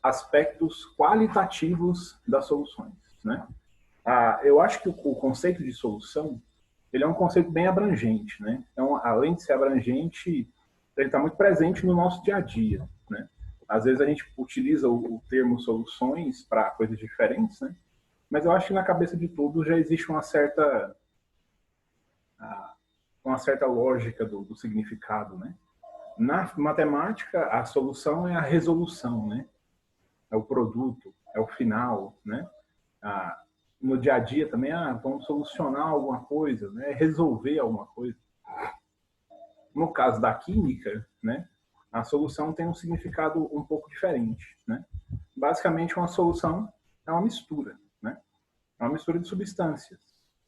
aspectos qualitativos das soluções, né? Eu acho que o conceito de solução, ele é um conceito bem abrangente, né? Então, além de ser abrangente, ele está muito presente no nosso dia a dia, né? Às vezes a gente utiliza o termo soluções para coisas diferentes, né? Mas eu acho que na cabeça de todos já existe uma certa lógica do significado, né? Na matemática, a solução é a resolução, né? É o produto, é o final, né? Ah, no dia a dia também, vamos solucionar alguma coisa, né? Resolver alguma coisa. No caso da química, né? A solução tem um significado um pouco diferente, né? Basicamente, uma solução é uma mistura, né? É uma mistura de substâncias.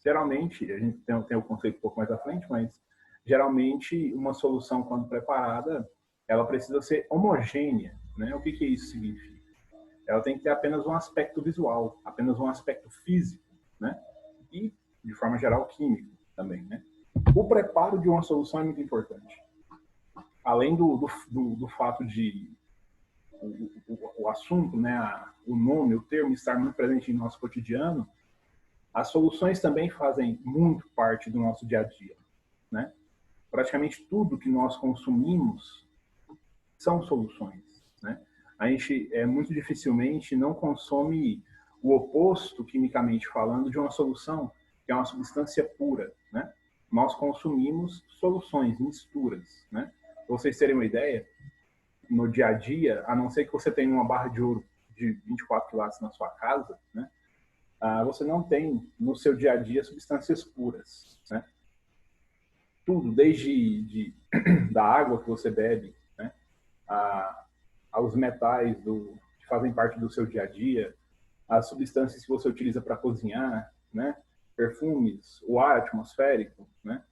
Geralmente, a gente tem o conceito um pouco mais à frente, mas geralmente uma solução, quando preparada, ela precisa ser homogênea, né? O que isso significa? Ela tem que ter apenas um aspecto visual, apenas um aspecto físico, né? E, de forma geral, químico também, né? O preparo de uma solução é muito importante. Além do fato de o assunto, né, o nome, o termo estar muito presente em nosso cotidiano, as soluções também fazem muito parte do nosso dia a dia, né? Praticamente tudo que nós consumimos são soluções, né? A gente muito dificilmente não consome o oposto, quimicamente falando, de uma solução, que é uma substância pura, né? Nós consumimos soluções, misturas, né? Pra vocês terem uma ideia, no dia a dia, a não ser que você tenha uma barra de ouro de 24 quilates na sua casa, né? Você não tem no seu dia a dia substâncias puras, né? Tudo, desde da água que você bebe, né? Aos metais que fazem parte do seu dia a dia, as substâncias que você utiliza para cozinhar, né? Perfumes, o ar atmosférico, né?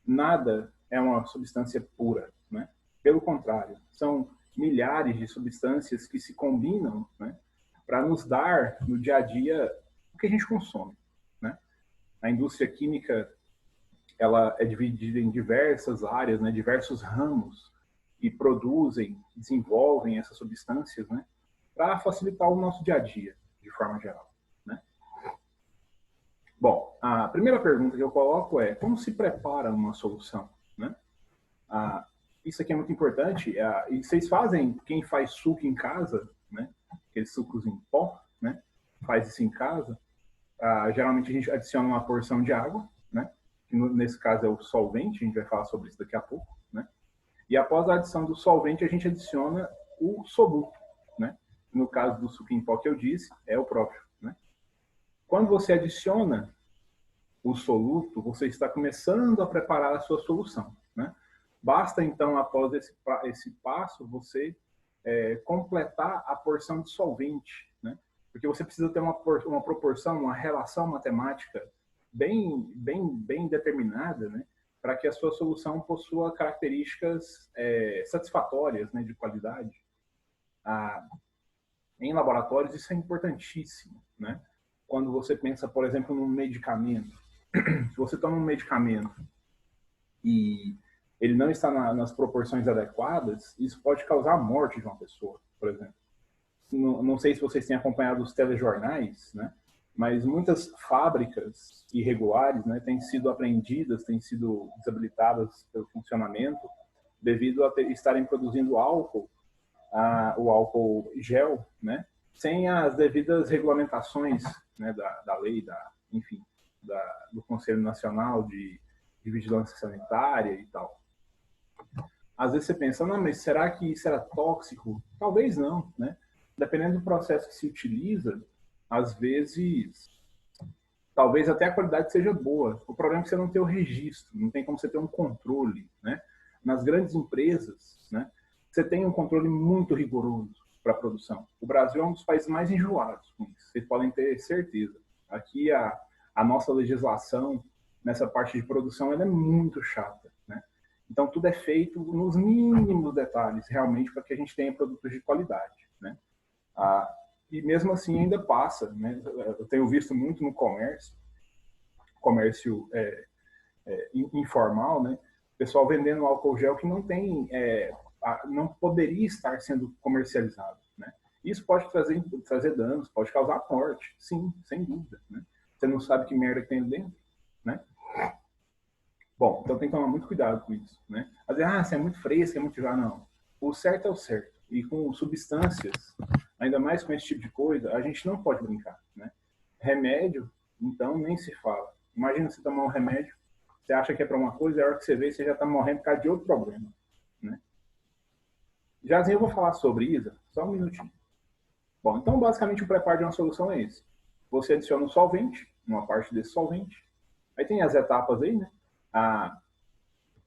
Nada é uma substância pura, né? Pelo contrário, são milhares de substâncias que se combinam, né? Para nos dar no dia a dia o que a gente consome, né? A indústria química, ela é dividida em diversas áreas, né? Diversos ramos que produzem, desenvolvem essas substâncias, né? Para facilitar o nosso dia a dia, de forma geral, né? Bom, a primeira pergunta que eu coloco é: como se prepara uma solução, né? Isso aqui é muito importante. E vocês fazem, quem faz suco em casa, né? Aqueles sucos em pó, né? Faz isso em casa. Geralmente a gente adiciona uma porção de água, né? Que nesse caso é o solvente, a gente vai falar sobre isso daqui a pouco, né? E após a adição do solvente, a gente adiciona o soluto, né? No caso do suco em pó que eu disse, é o próprio, né? Quando você adiciona o soluto, você está começando a preparar a sua solução, né? Basta, então, após esse passo, você completar a porção de solvente, né? Porque você precisa ter uma proporção, uma relação matemática bem determinada, né? Para que a sua solução possua características satisfatórias, né, de qualidade. Em laboratórios, isso é importantíssimo, né? Quando você pensa, por exemplo, num medicamento. Se você toma um medicamento e ele não está nas proporções adequadas, isso pode causar a morte de uma pessoa, por exemplo. Não sei se vocês têm acompanhado os telejornais, né? Mas muitas fábricas irregulares, né, têm sido apreendidas, têm sido desabilitadas pelo funcionamento devido a estarem produzindo álcool, o álcool gel, né, sem as devidas regulamentações, né, da lei, enfim, do Conselho Nacional de Vigilância Sanitária e tal. Às vezes você pensa, não, mas será que isso era tóxico? Talvez não, né? Dependendo do processo que se utiliza, às vezes, talvez até a qualidade seja boa. O problema é que você não tem o registro, não tem como você ter um controle, né? Nas grandes empresas, né, você tem um controle muito rigoroso para a produção. O Brasil é um dos países mais enjoados com isso, vocês podem ter certeza. Aqui a nossa legislação nessa parte de produção ela é muito chata, né? Então tudo é feito nos mínimos detalhes, realmente, para que a gente tenha produtos de qualidade, né? E mesmo assim ainda passa, né? Eu tenho visto muito no comércio informal, né? Pessoal vendendo álcool gel que não poderia estar sendo comercializado, né? Isso pode trazer danos, pode causar morte, sim, sem dúvida, né? Você não sabe que merda que tem dentro, né? Bom, então tem que tomar muito cuidado com isso, né? Às vezes, você é muito fresco, é muito já, não. O certo é o certo. E com substâncias, ainda mais com esse tipo de coisa, a gente não pode brincar, né? Remédio, então, nem se fala. Imagina você tomar um remédio, você acha que é para uma coisa, e a hora que você vê, você já está morrendo por causa de outro problema, né? Jazinho, eu vou falar sobre Isa, só um minutinho. Bom, então, basicamente, o preparo de uma solução é esse. Você adiciona um solvente, uma parte desse solvente. Aí tem as etapas aí, né?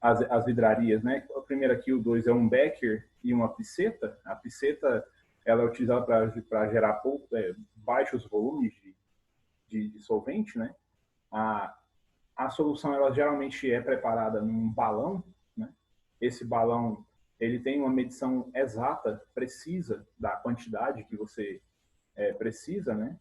As vidrarias, né? A primeira aqui, o 2 é um becker e uma piceta. A piceta, ela é utilizada para gerar baixos volumes de solvente, né? A solução, ela geralmente é preparada num balão, né? Esse balão, ele tem uma medição exata, precisa da quantidade que você precisa, né?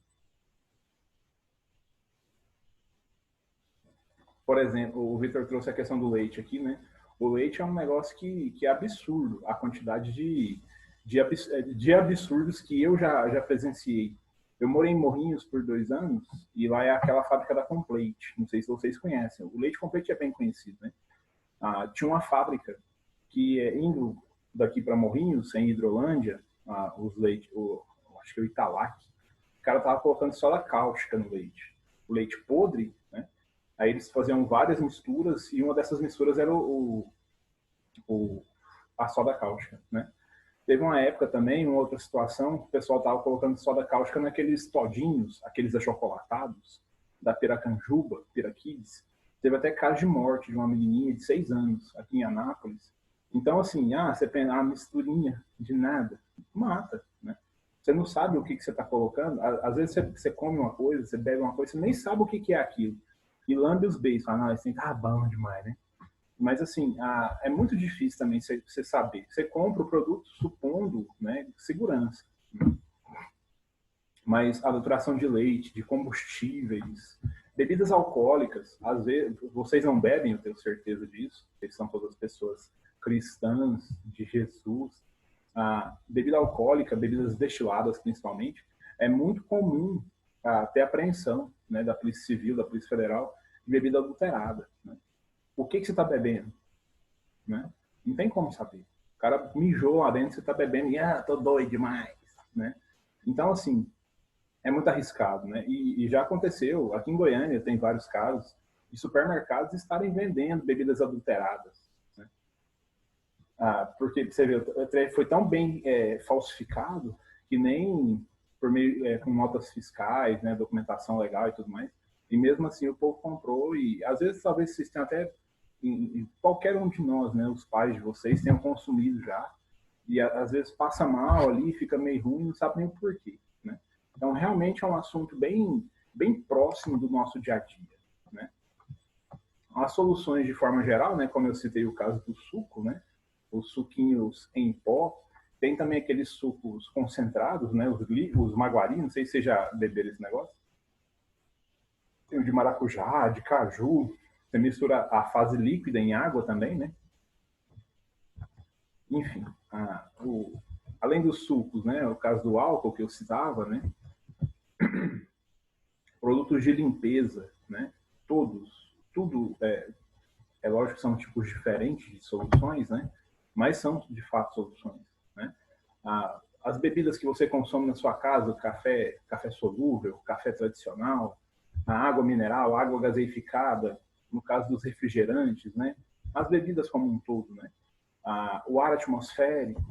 Por exemplo, o Victor trouxe a questão do leite aqui, né? O leite é um negócio que é absurdo, a quantidade de absurdos que eu já presenciei. Eu morei em Morrinhos por 2 anos e lá é aquela fábrica da Complete. Não sei se vocês conhecem. O leite Complete é bem conhecido, né? Tinha uma fábrica que indo daqui para Morrinhos, em Hidrolândia, os leite, acho que o Italac, o cara tava colocando soda cáustica no leite. O leite podre, né? Aí eles faziam várias misturas e uma dessas misturas era a soda cáustica, né? Teve uma época também, uma outra situação, o pessoal estava colocando soda cáustica naqueles todinhos, aqueles achocolatados, da Piracanjuba, Piraquids. Teve até caso de morte de uma menininha de 6 anos, aqui em Anápolis. Então, assim, você pensa, uma misturinha de nada, mata, né? Você não sabe o que você está colocando. Às vezes você come uma coisa, você bebe uma coisa, você nem sabe o que é aquilo. E lambe os beijos, fala, não, assim, tá bom demais, né? Mas, assim, é muito difícil também você saber. Você compra o produto supondo, né, segurança. Né? Mas a adulteração de leite, de combustíveis, bebidas alcoólicas, às vezes, vocês não bebem, eu tenho certeza disso, vocês são todas pessoas cristãs de Jesus. Bebida alcoólica, bebidas destiladas principalmente, é muito comum ter apreensão, né, da Polícia Civil, da Polícia Federal, de bebida adulterada. Né? O que você está bebendo? Né? Não tem como saber. O cara mijou lá dentro, você está bebendo e, tô doido demais. Né? Então, assim, é muito arriscado. Né? E já aconteceu, aqui em Goiânia tem vários casos de supermercados estarem vendendo bebidas adulteradas. Né? Porque, você vê, foi tão bem falsificado que nem por meio com notas fiscais, né, documentação legal e tudo mais, e mesmo assim o povo comprou e às vezes talvez vocês tenham até qualquer um de nós, né, os pais de vocês tenham consumido já e às vezes passa mal ali, fica meio ruim, não sabe nem o porquê, né? Então realmente é um assunto bem próximo do nosso dia a dia, né? As soluções de forma geral, né, como eu citei o caso do suco, né, os suquinhos em pó, tem também aqueles sucos concentrados, né, os maguari, não sei se você já beberam esse negócio. Tem o de maracujá, de caju, você mistura a fase líquida em água também, né? Enfim, além dos sucos, né, o caso do álcool que eu citava, né? Produtos de limpeza, né? Tudo é lógico que são tipos diferentes de soluções, né? Mas são de fato soluções, né? As bebidas que você consome na sua casa, café solúvel, café tradicional, a água mineral, água gaseificada, no caso dos refrigerantes, né? As bebidas como um todo, né? O ar atmosférico,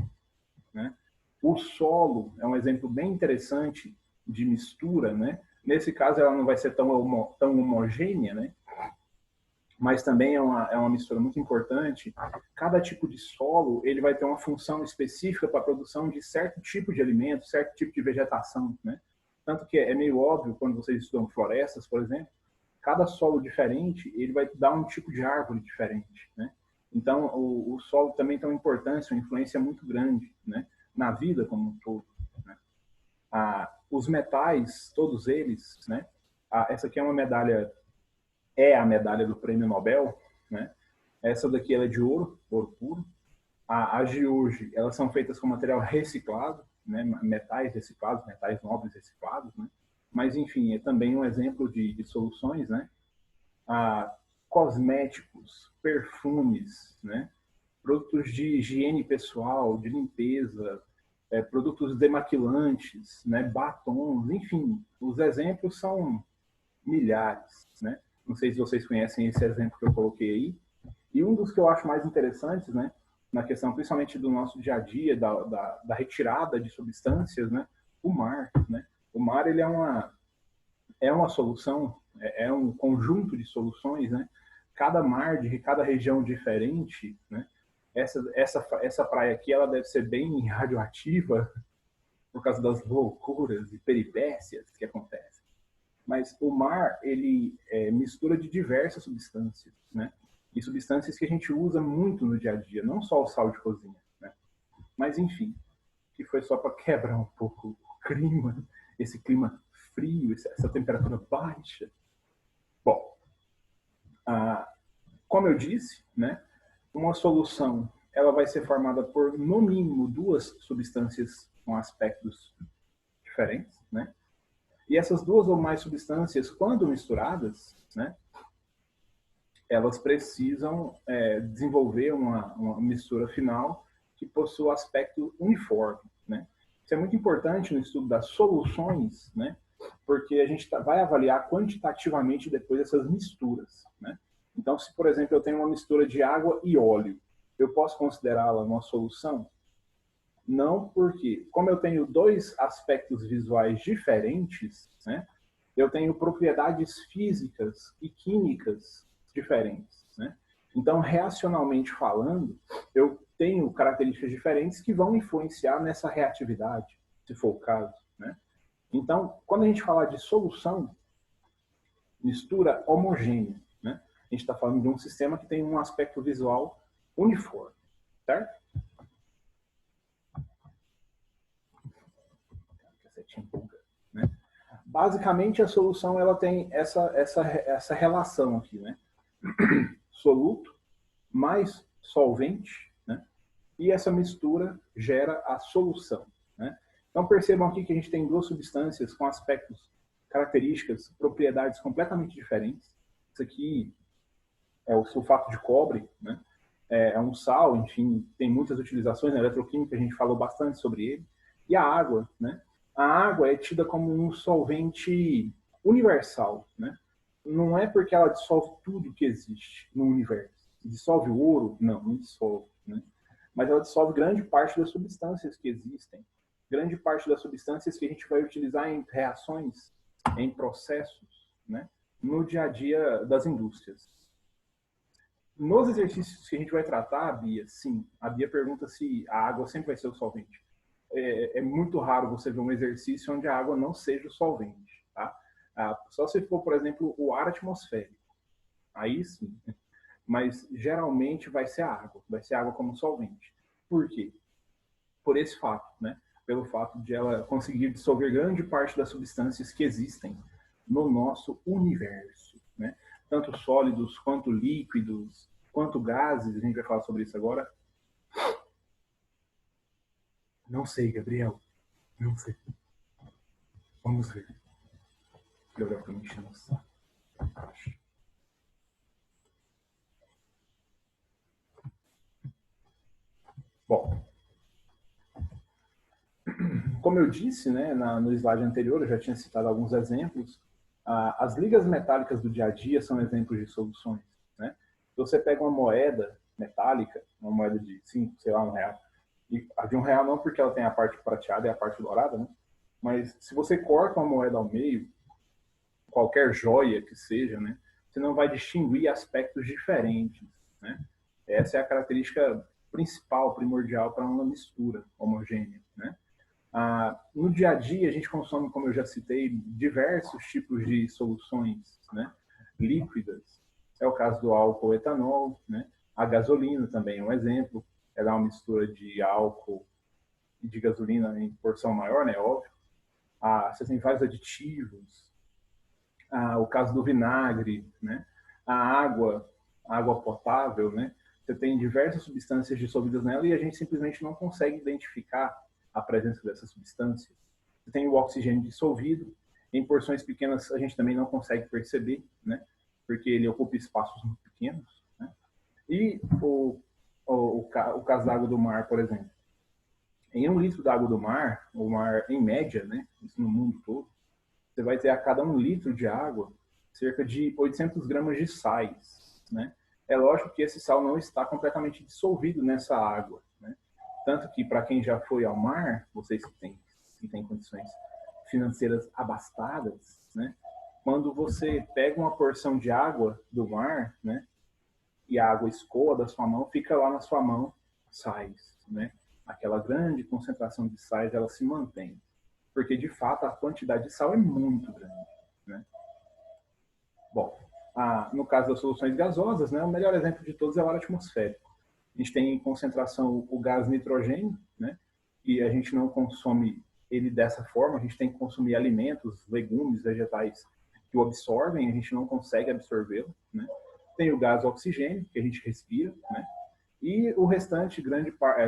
né? O solo é um exemplo bem interessante de mistura, né? Nesse caso, ela não vai ser tão homogênea, né? Mas também é uma mistura muito importante. Cada tipo de solo ele vai ter uma função específica para a produção de certo tipo de alimento, certo tipo de vegetação, né? Tanto que é meio óbvio quando vocês estudam florestas, por exemplo, cada solo diferente ele vai dar um tipo de árvore diferente, né? Então o solo também tem uma importância, uma influência muito grande, né? Na vida como um todo. Né? Os metais, todos eles, né? Essa aqui é a medalha do Prêmio Nobel, né? Essa daqui ela é de ouro puro. As de hoje, elas são feitas com material reciclado, né, metais reciclados, metais nobres reciclados, né? Mas, enfim, é também um exemplo de soluções, né? Cosméticos, perfumes, né? Produtos de higiene pessoal, de limpeza, produtos demaquilantes, né? Batons, enfim, os exemplos são milhares, né? Não sei se vocês conhecem esse exemplo que eu coloquei aí. E um dos que eu acho mais interessantes, né? Na questão principalmente do nosso dia a dia, da retirada de substâncias, né? O mar, né? O mar, ele é uma solução, é um conjunto de soluções, né? Cada mar de cada região diferente, né? Essa praia aqui, ela deve ser bem radioativa por causa das loucuras e peripécias que acontecem. Mas o mar, ele mistura de diversas substâncias, né? E substâncias que a gente usa muito no dia a dia, não só o sal de cozinha, né? Mas, enfim, que foi só para quebrar um pouco o clima, esse clima frio, essa temperatura baixa. Bom, como eu disse, né, uma solução ela vai ser formada por, no mínimo, duas substâncias com aspectos diferentes, né? E essas duas ou mais substâncias, quando misturadas, né, elas precisam desenvolver uma mistura final que possua aspecto uniforme, né? Isso é muito importante no estudo das soluções, né? Porque a gente vai avaliar quantitativamente depois essas misturas, né? Então, se, por exemplo, eu tenho uma mistura de água e óleo, eu posso considerá-la uma solução? Não, porque como eu tenho dois aspectos visuais diferentes, né? Eu tenho propriedades físicas e químicas diferentes, né? Então, reacionalmente falando, eu tenho características diferentes que vão influenciar nessa reatividade, se for o caso, né? Então, quando a gente fala de solução, mistura homogênea, né? A gente está falando de um sistema que tem um aspecto visual uniforme, certo? Né? Basicamente, a solução ela tem essa relação aqui, né? Soluto mais solvente, né? E essa mistura gera a solução, né? Então, percebam aqui que a gente tem duas substâncias com aspectos, características, propriedades completamente diferentes. Isso aqui é o sulfato de cobre, né? É um sal, enfim, tem muitas utilizações na eletroquímica, a gente falou bastante sobre ele. E a água, né? A água é tida como um solvente universal, né? Não é porque ela dissolve tudo que existe no universo. Dissolve o ouro? Não, não dissolve, né? Mas ela dissolve grande parte das substâncias que existem. Grande parte das substâncias que a gente vai utilizar em reações, em processos, né? No dia a dia das indústrias. Nos exercícios que a gente vai tratar, Bia, sim, a Bia pergunta se a água sempre vai ser o solvente. É muito raro você ver um exercício onde a água não seja o solvente, tá? Só se for, por exemplo, o ar atmosférico. Aí sim. Mas geralmente vai ser a água como solvente. Por quê? Por esse fato, né? Pelo fato de ela conseguir dissolver grande parte das substâncias que existem no nosso universo, né? Tanto sólidos quanto líquidos, quanto gases, a gente vai falar sobre isso agora. Não sei, Gabriel. Não sei. Vamos ver. Gabriel tá me enchendo o saco. Bom, como eu disse, né, no slide anterior, eu já tinha citado alguns exemplos. As ligas metálicas do dia a dia são exemplos de soluções, né? Você pega uma moeda metálica, uma moeda de 5, sei lá, R$1, e a de R$1 não porque ela tem a parte prateada e a parte dourada, né? Mas se você corta uma moeda ao meio, qualquer joia que seja, né? Você não vai distinguir aspectos diferentes, né? Essa é a característica principal, primordial para uma mistura homogênea, né? No dia a dia, a gente consome, como eu já citei, diversos tipos de soluções, né, líquidas. É o caso do álcool etanol, né? A gasolina também é um exemplo. Ela é uma mistura de álcool e de gasolina em porção maior, né? Óbvio. Você tem vários aditivos. O caso do vinagre, né? A água potável, né? Você tem diversas substâncias dissolvidas nela e a gente simplesmente não consegue identificar a presença dessa substância. Você tem o oxigênio dissolvido, em porções pequenas a gente também não consegue perceber, né? Porque ele ocupa espaços muito pequenos, né? E o caso da água do mar, por exemplo. Em 1 litro da água do mar, o mar, em média, né? Isso no mundo todo, você vai ter a cada 1 litro de água cerca de 800 gramas de sais, né? É lógico que esse sal não está completamente dissolvido nessa água, né? Tanto que, para quem já foi ao mar, vocês que têm condições financeiras abastadas, né? Quando você pega uma porção de água do mar, né? E a água escoa da sua mão, fica lá na sua mão sais, né? Aquela grande concentração de sais, ela se mantém. Porque, de fato, a quantidade de sal é muito grande, né? Bom, no caso das soluções gasosas, né, o melhor exemplo de todos é o ar atmosférico. A gente tem em concentração o gás nitrogênio, né, e a gente não consome ele dessa forma, a gente tem que consumir alimentos, legumes, vegetais que o absorvem, a gente não consegue absorvê-lo, né. Tem o gás oxigênio, que a gente respira, né, e o restante,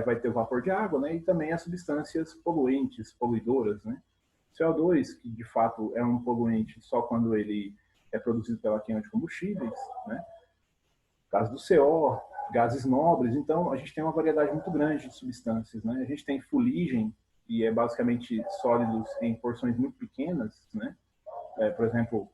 vai ter o vapor de água, né, e também as substâncias poluentes, poluidoras, né. CO2, que de fato é um poluente só quando ele é produzido pela queima de combustíveis, né? Gás do CO, gases nobres. Então, a gente tem uma variedade muito grande de substâncias, né? A gente tem fuligem, que é basicamente sólidos em porções muito pequenas, né? Por exemplo,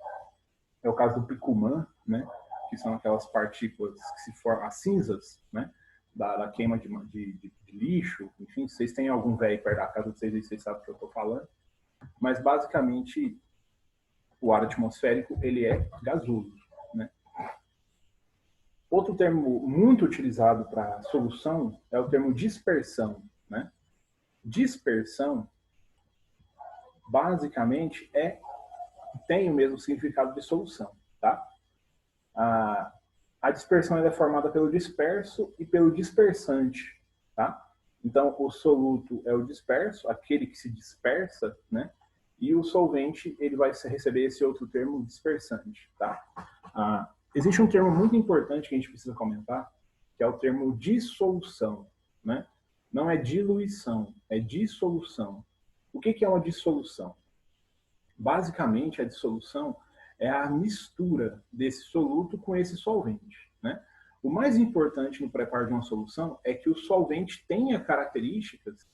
é o caso do picumã, né? Que são aquelas partículas que se formam, as cinzas, né? Da queima de lixo. Enfim, vocês têm algum velho perto da casa de vocês, vocês sabem o que eu estou falando. Mas, basicamente, o ar atmosférico ele é gasoso, né? Outro termo muito utilizado para solução é o termo dispersão, né? Dispersão, basicamente, tem o mesmo significado de solução, tá? A dispersão é formada pelo disperso e pelo dispersante, tá? Então, o soluto é o disperso, aquele que se dispersa, né? E o solvente ele vai receber esse outro termo dispersante, tá? Existe um termo muito importante que a gente precisa comentar, que é o termo dissolução, né? Não é diluição, é dissolução. O que é uma dissolução? Basicamente, a dissolução é a mistura desse soluto com esse solvente, né? O mais importante no preparo de uma solução é que o solvente tenha características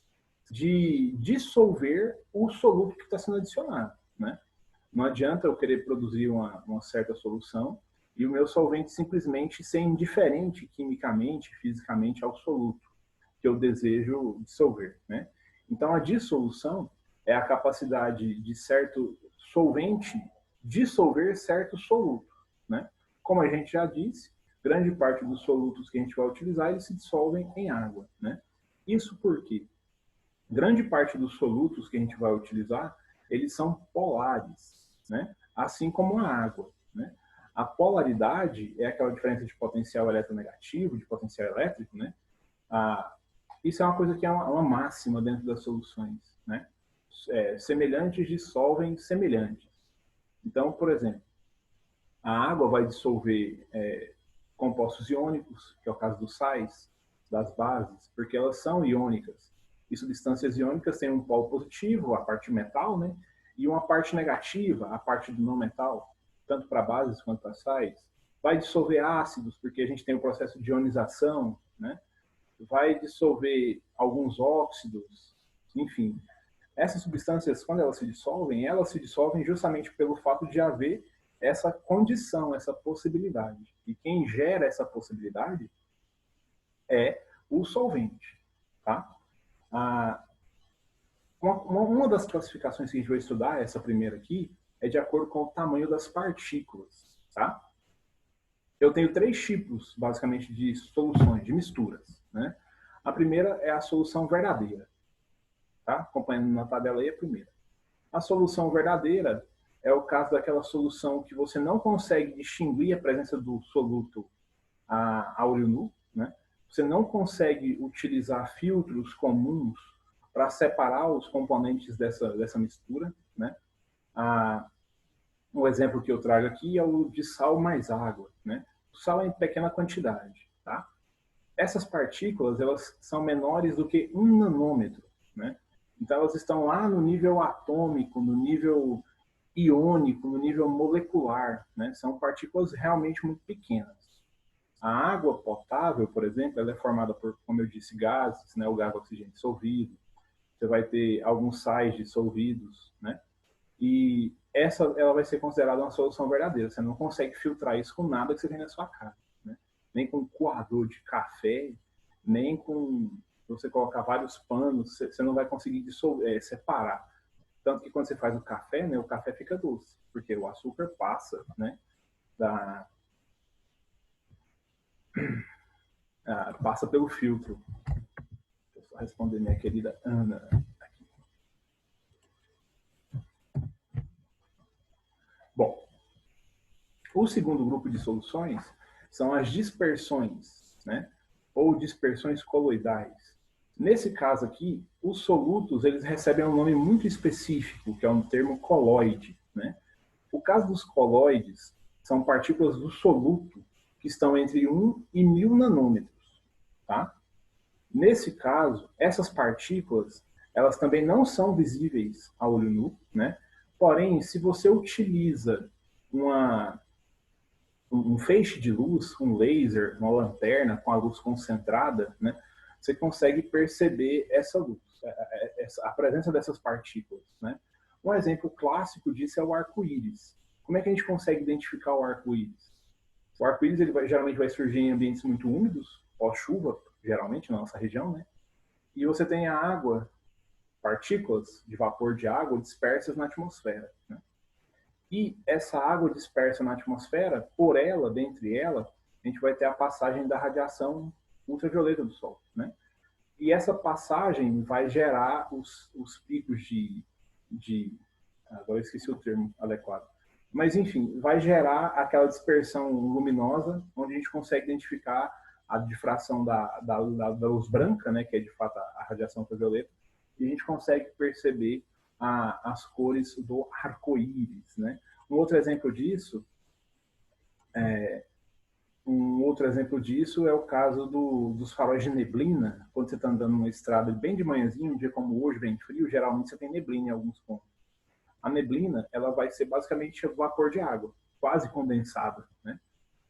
de dissolver o soluto que está sendo adicionado, né? Não adianta eu querer produzir uma certa solução e o meu solvente simplesmente ser indiferente quimicamente, fisicamente ao soluto que eu desejo dissolver, né? Então, a dissolução é a capacidade de certo solvente dissolver certo soluto, né? Como a gente já disse, grande parte dos solutos que a gente vai utilizar, eles se dissolvem em água, né? Isso porque grande parte dos solutos que a gente vai utilizar, eles são polares, né? Assim como a água, né? A polaridade é aquela diferença de potencial eletronegativo, de potencial elétrico, né? Isso é uma coisa que é uma máxima dentro das soluções, né? Semelhantes dissolvem semelhantes. Então, por exemplo, a água vai dissolver compostos iônicos, que é o caso dos sais, das bases, porque elas são iônicas. E substâncias iônicas têm um polo positivo, a parte metal, né? E uma parte negativa, a parte do não metal, tanto para bases quanto para sais. Vai dissolver ácidos, porque a gente tem o processo de ionização, né? Vai dissolver alguns óxidos, enfim. Essas substâncias, quando elas se dissolvem justamente pelo fato de haver essa condição, essa possibilidade. E quem gera essa possibilidade é o solvente, tá? Uma das classificações que a gente vai estudar, essa primeira aqui, é de acordo com o tamanho das partículas, tá? Eu tenho 3 tipos, basicamente, de soluções, de misturas, né? A primeira é a solução verdadeira, tá? Acompanhando na tabela aí a primeira. A solução verdadeira é o caso daquela solução que você não consegue distinguir a presença do soluto a olho nu, né? Você não consegue utilizar filtros comuns para separar os componentes dessa mistura, né? Um exemplo que eu trago aqui é o de sal mais água, né? O sal é em pequena quantidade, tá? Essas partículas, elas são menores do que 1 nanômetro, né? elas estão lá no nível atômico, no nível iônico, no nível molecular, né? São partículas realmente muito pequenas. A água potável, por exemplo, ela é formada por, como eu disse, gases, né? O gás oxigênio dissolvido. Você vai ter alguns sais dissolvidos, né? E ela vai ser considerada uma solução verdadeira. Você não consegue filtrar isso com nada que você tem na sua casa, né? Nem com um coador de café, nem com você colocar vários panos, você não vai conseguir separar. Tanto que quando você faz o café, né, o café fica doce, porque o açúcar passa, né, passa pelo filtro. Deixa eu só responder minha querida Ana. Bom, o segundo grupo de soluções são as dispersões, né, ou dispersões coloidais. Nesse caso aqui, os solutos eles recebem um nome muito específico, que é um termo coloide, né? O caso dos coloides são partículas do soluto que estão entre 1 e 1000 nanômetros, tá? Nesse caso, essas partículas, elas também não são visíveis a olho nu, né? Porém, se você utiliza um feixe de luz, um laser, uma lanterna com a luz concentrada, né? Você consegue perceber essa luz, a presença dessas partículas, né? Um exemplo clássico disso é o arco-íris. Como é que a gente consegue identificar o arco-íris? O arco-íris geralmente vai surgir em ambientes muito úmidos, pós-chuva, geralmente na nossa região, né? E você tem a água, partículas de vapor de água dispersas na atmosfera, né? E essa água dispersa na atmosfera, por ela, dentre ela, a gente vai ter a passagem da radiação ultravioleta do Sol, né? E essa passagem vai gerar os picos agora eu esqueci o termo adequado. Mas, enfim, vai gerar aquela dispersão luminosa, onde a gente consegue identificar a difração da luz branca, né, que é de fato a radiação ultravioleta, e a gente consegue perceber as cores do arco-íris, né? Um outro exemplo disso é o caso dos faróis de neblina. Quando você está andando numa estrada bem de manhãzinho, um dia como hoje, bem frio, geralmente você tem neblina em alguns pontos. A neblina, ela vai ser basicamente vapor de água, quase condensada, né?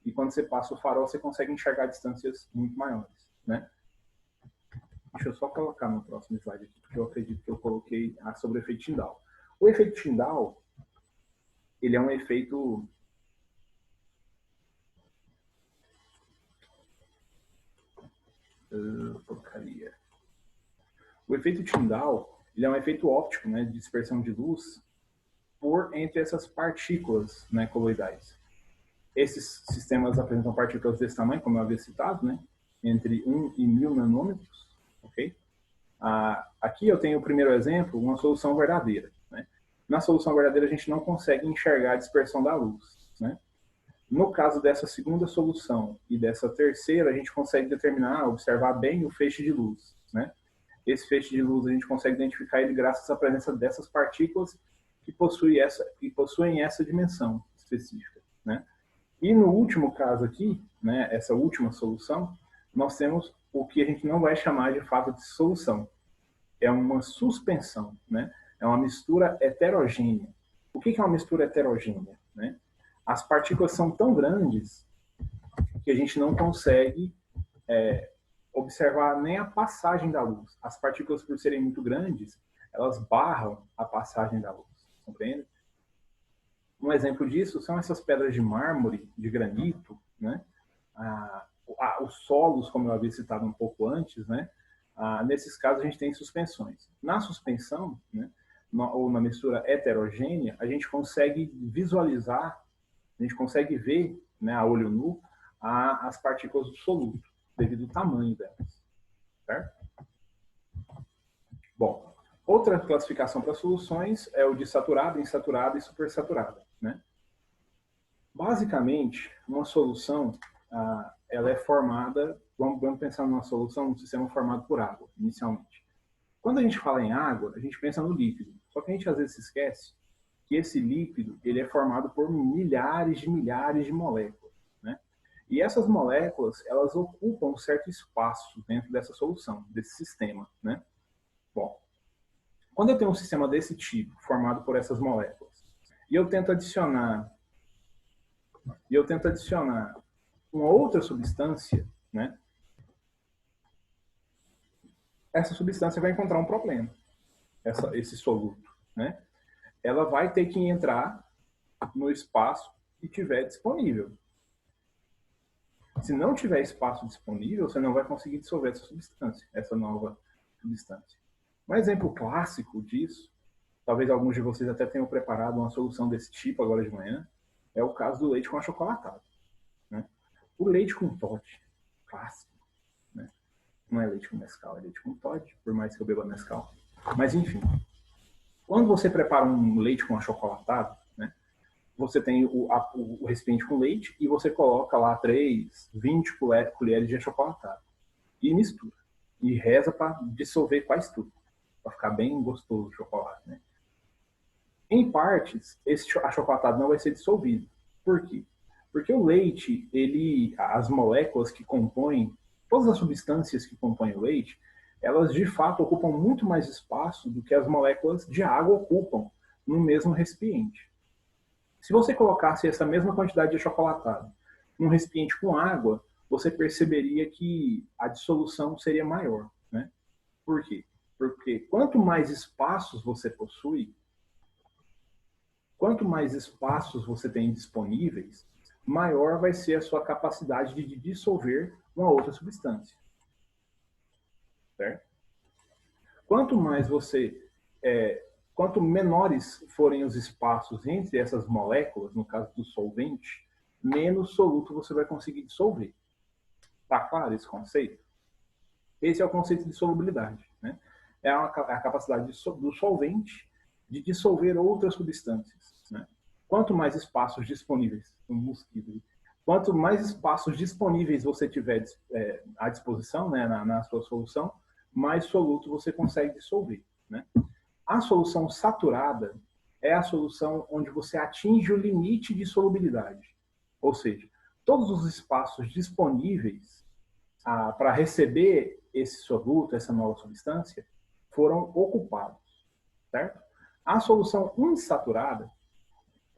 E quando você passa o farol, você consegue enxergar distâncias muito maiores, né? Deixa eu só colocar no próximo slide aqui, porque eu acredito que eu coloquei sobre o efeito Tyndall. O efeito Tyndall, ele é um efeito porcaria. O efeito Tyndall, ele é um efeito óptico, né, de dispersão de luz entre essas partículas, né, coloidais. Esses sistemas apresentam partículas desse tamanho, como eu havia citado, né, entre 1 e 1000 nanômetros, ok? Aqui eu tenho o primeiro exemplo, uma solução verdadeira, né? Na solução verdadeira a gente não consegue enxergar a dispersão da luz, né? No caso dessa segunda solução e dessa terceira, a gente consegue determinar, observar bem o feixe de luz, né? Esse feixe de luz a gente consegue identificar ele graças à presença dessas partículas que possuem essa dimensão específica, né? E no último caso aqui, né, essa última solução, nós temos o que a gente não vai chamar de fato de solução. É uma suspensão, né? É uma mistura heterogênea. O que é uma mistura heterogênea, né? As partículas são tão grandes que a gente não consegue observar nem a passagem da luz. As partículas, por serem muito grandes, elas barram a passagem da luz, compreende? Um exemplo disso são essas pedras de mármore, de granito, né? Os solos, como eu havia citado um pouco antes, né? Nesses casos a gente tem suspensões. Na suspensão, né, ou na mistura heterogênea, a gente consegue visualizar, a gente consegue ver, né, a olho nu, as partículas do soluto, devido ao tamanho delas, certo? Bom, outra classificação para soluções é o de saturada, insaturada e supersaturada, né? Basicamente, uma solução, ela é formada, vamos pensar numa solução, um sistema formado por água, inicialmente. Quando a gente fala em água, a gente pensa no líquido, só que a gente às vezes se esquece que esse líquido ele é formado por milhares de moléculas, né? E essas moléculas, elas ocupam um certo espaço dentro dessa solução, desse sistema, né? Bom, Quando eu tenho um sistema desse tipo, formado por essas moléculas, e eu tento adicionar uma outra substância, né? Essa substância vai encontrar um problema, esse soluto, né? Ela vai ter que entrar no espaço que tiver disponível. Se não tiver espaço disponível, você não vai conseguir dissolver essa substância, essa nova substância. Um exemplo clássico disso, talvez alguns de vocês até tenham preparado uma solução desse tipo agora de manhã, é o caso do leite com achocolatado, né? O leite com Toddy, clássico, né? Não é leite com Nescau, é leite com Toddy, por mais que eu beba Nescau. Mas enfim, quando você prepara um leite com achocolatado, né, você tem o recipiente com leite e você coloca lá 20 colheres de achocolatado. E mistura. E reza para dissolver quase tudo. Para ficar bem gostoso o chocolate, né? Em partes, esse achocolatado não vai ser dissolvido. Por quê? Porque o leite, as moléculas que compõem, todas as substâncias que compõem o leite, elas de fato ocupam muito mais espaço do que as moléculas de água ocupam no mesmo recipiente. Se você colocasse essa mesma quantidade de achocolatado num recipiente com água, você perceberia que a dissolução seria maior, né? Por quê? Porque quanto mais espaços você possui, quanto mais espaços você tem disponíveis, maior vai ser a sua capacidade de dissolver uma outra substância. Certo? Quanto menores forem os espaços entre essas moléculas, no caso do solvente, menos soluto você vai conseguir dissolver. Tá claro esse conceito? Esse é o conceito de solubilidade, né? É a capacidade do solvente de dissolver outras substâncias, né? Quanto mais espaços disponíveis, quanto mais espaços disponíveis você tiver à disposição, né, na sua solução, mais soluto você consegue dissolver, né? A solução saturada é a solução onde você atinge o limite de solubilidade. Ou seja, todos os espaços disponíveis para receber esse soluto, essa nova substância, foram ocupados, certo? A solução insaturada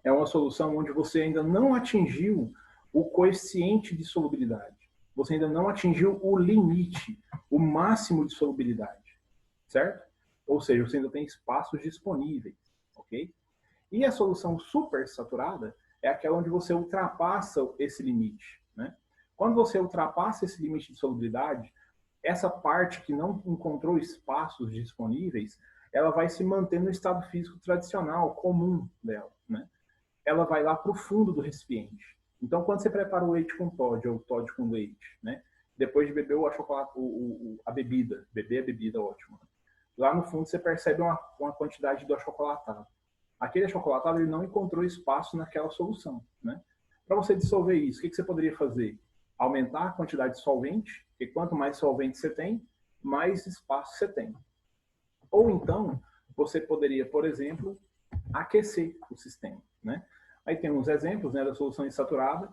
é uma solução onde você ainda não atingiu o coeficiente de solubilidade. Você ainda não atingiu o limite, o máximo de solubilidade, certo? Ou seja, você ainda tem espaços disponíveis, ok? E a solução supersaturada é aquela onde você ultrapassa esse limite, né? Quando você ultrapassa esse limite de solubilidade, essa parte que não encontrou espaços disponíveis, ela vai se manter no estado físico tradicional, comum dela, né? Ela vai lá para o fundo do recipiente. Então, quando você prepara o leite com Toddy ou Toddy com leite, né? Depois de beber a bebida, beber a bebida, ótimo. Lá no fundo você percebe uma quantidade do achocolatado. Aquele achocolatado ele não encontrou espaço naquela solução, né? Para você dissolver isso, o que você poderia fazer? Aumentar a quantidade de solvente, porque quanto mais solvente você tem, mais espaço você tem. Ou então, você poderia, por exemplo, aquecer o sistema, né? Aí tem uns exemplos, né, da solução insaturada.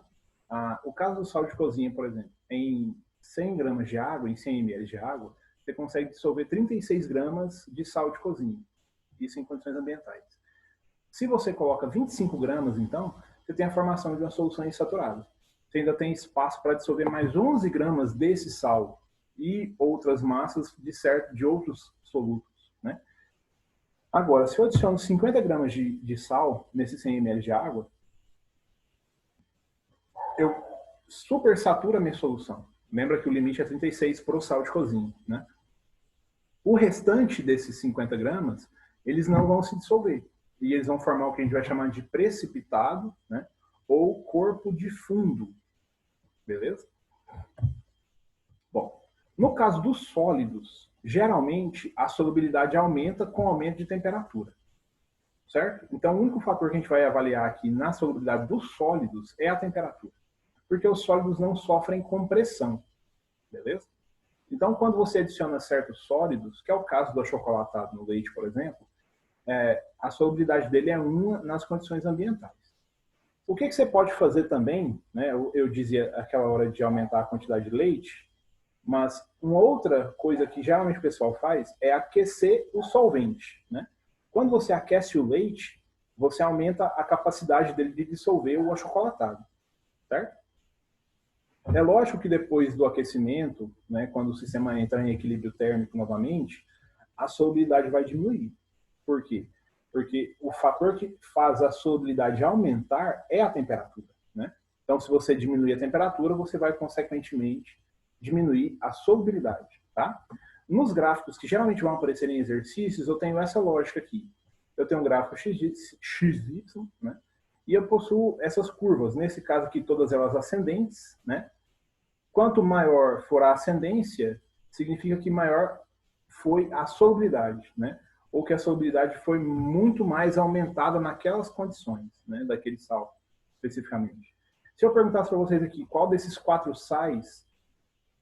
O caso do sal de cozinha, por exemplo, em 100 gramas de água, em 100 ml de água, você consegue dissolver 36 gramas de sal de cozinha. Isso em condições ambientais. Se você coloca 25 gramas, então, você tem a formação de uma solução insaturada. Você ainda tem espaço para dissolver mais 11 gramas desse sal e outras massas de outros solutos, né? Agora, se eu adiciono 50 gramas de sal nesse 100 ml de água, eu supersaturo a minha solução. Lembra que o limite é 36 para o sal de cozinha, né? O restante desses 50 gramas, eles não vão se dissolver. E eles vão formar o que a gente vai chamar de precipitado, né? Ou corpo de fundo. Beleza? Bom, no caso dos sólidos, geralmente a solubilidade aumenta com o aumento de temperatura. Certo? Então, o único fator que a gente vai avaliar aqui na solubilidade dos sólidos é a temperatura. Porque os sólidos não sofrem compressão. Beleza? Então, quando você adiciona certos sólidos, que é o caso do achocolatado no leite, por exemplo, a solubilidade dele é 1 nas condições ambientais. O que você pode fazer também, né? Eu dizia aquela hora de aumentar a quantidade de leite, Mas uma outra coisa que geralmente o pessoal faz é aquecer o solvente, né? Quando você aquece o leite, você aumenta a capacidade dele de dissolver o achocolatado, certo? É lógico que depois do aquecimento, né, quando o sistema entra em equilíbrio térmico novamente, a solubilidade vai diminuir. Por quê? Porque o fator que faz a solubilidade aumentar é a temperatura, né? Então, se você diminuir a temperatura, você vai, consequentemente, diminuir a solubilidade, tá? Nos gráficos que geralmente vão aparecer em exercícios, eu tenho essa lógica aqui. Eu tenho um gráfico XY, né? E eu possuo essas curvas, nesse caso aqui, todas elas ascendentes, né? Quanto maior for a ascendência, significa que maior foi a solubilidade, né? Ou que a solubilidade foi muito mais aumentada naquelas condições, né? Daquele sal, especificamente. Se eu perguntasse para vocês aqui, qual desses 4 sais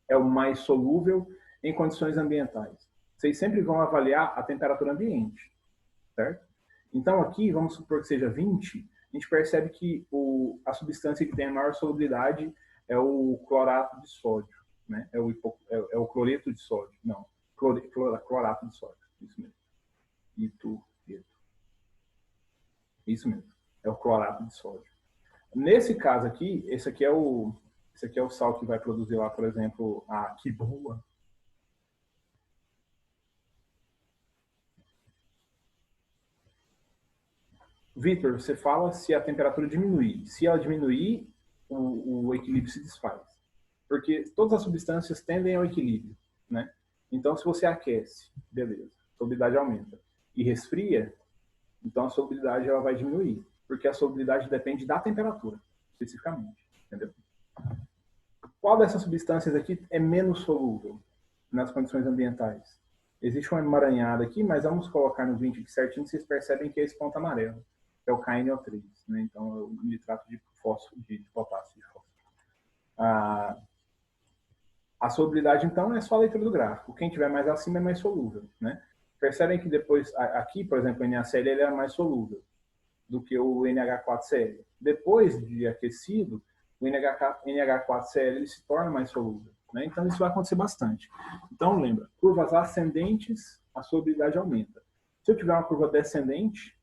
é o mais solúvel em condições ambientais? Vocês sempre vão avaliar a temperatura ambiente, certo? Então aqui, vamos supor que seja 20, a gente percebe que a substância que tem a maior solubilidade é o clorato de sódio, né? É o cloreto de sódio. Não, clorato de sódio. Isso mesmo. Isso mesmo. É o clorato de sódio. Nesse caso aqui, esse aqui é o sal que vai produzir lá, por exemplo, a quiboa. Vitor, você fala se a temperatura diminuir. Se ela diminuir, o equilíbrio se desfaz. Porque todas as substâncias tendem ao equilíbrio, né? Então, se você aquece, beleza, a solubilidade aumenta. E resfria, então a solubilidade ela vai diminuir. Porque a solubilidade depende da temperatura, especificamente. Entendeu? Qual dessas substâncias aqui é menos solúvel nas condições ambientais? Existe uma emaranhada aqui, mas vamos colocar no 20 aqui certinho, vocês percebem que é esse ponto amarelo. É o KNO3, né? Então é o nitrato de fósforo, de potássio. De fósforo. A solubilidade, então, é só a leitura do gráfico. Quem tiver mais acima é mais solúvel, né? Percebem que depois, aqui, por exemplo, o NaCl ele é mais solúvel do que o NH4Cl. Depois de aquecido, o NH4Cl ele se torna mais solúvel, né? Então, isso vai acontecer bastante. Então, lembra, curvas ascendentes, a solubilidade aumenta. Se eu tiver uma curva descendente,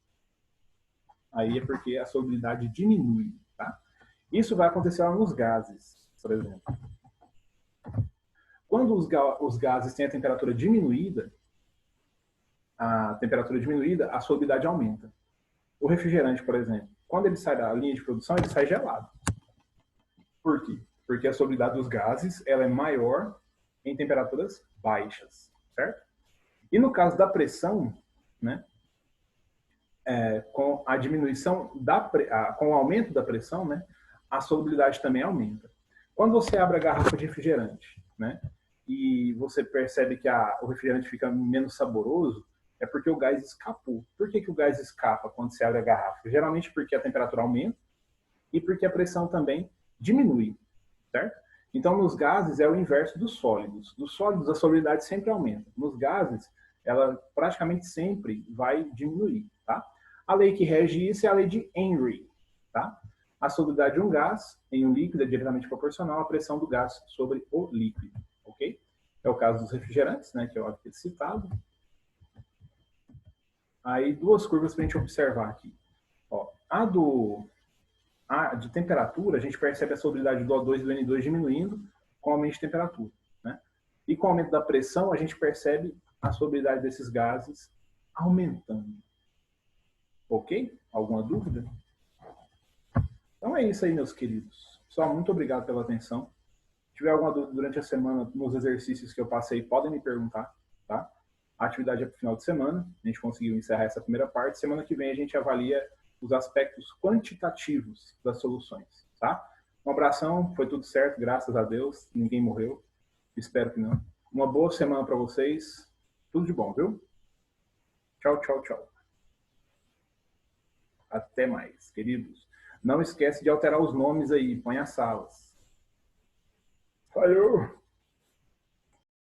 aí é porque a solubilidade diminui, tá? Isso vai acontecer lá nos gases, por exemplo. Quando os gases têm a temperatura diminuída, a solubilidade aumenta. O refrigerante, por exemplo, quando ele sai da linha de produção, ele sai gelado. Por quê? Porque a solubilidade dos gases ela é maior em temperaturas baixas, certo? E no caso da pressão, né, com a diminuição com o aumento da pressão, né, a solubilidade também aumenta. Quando você abre a garrafa de refrigerante, né, e você percebe que o refrigerante fica menos saboroso, é porque o gás escapou. Por que o gás escapa quando você abre a garrafa? Geralmente porque a temperatura aumenta e porque a pressão também diminui, certo? Então, nos gases é o inverso dos sólidos. Dos sólidos, a solubilidade sempre aumenta. Nos gases, ela praticamente sempre vai diminuir, tá? A lei que rege isso é a lei de Henry, tá? A solubilidade de um gás em um líquido é diretamente proporcional à pressão do gás sobre o líquido, ok? É o caso dos refrigerantes, né, que é o aqui citado. Aí, duas curvas para a gente observar aqui. Ó, de temperatura, a gente percebe a solubilidade do O2 e do N2 diminuindo com o aumento de temperatura, né? E com o aumento da pressão, a gente percebe a solubilidade desses gases aumentando. Ok? Alguma dúvida? Então é isso aí, meus queridos. Pessoal, muito obrigado pela atenção. Se tiver alguma dúvida durante a semana, nos exercícios que eu passei, podem me perguntar, tá? A atividade é para o final de semana. A gente conseguiu encerrar essa primeira parte. Semana que vem a gente avalia os aspectos quantitativos das soluções, tá? Um abração, foi tudo certo, graças a Deus, ninguém morreu, espero que não. Uma boa semana para vocês, tudo de bom, viu? Tchau, tchau, tchau. Até mais, queridos. Não esquece de alterar os nomes aí, põe as salas. Valeu!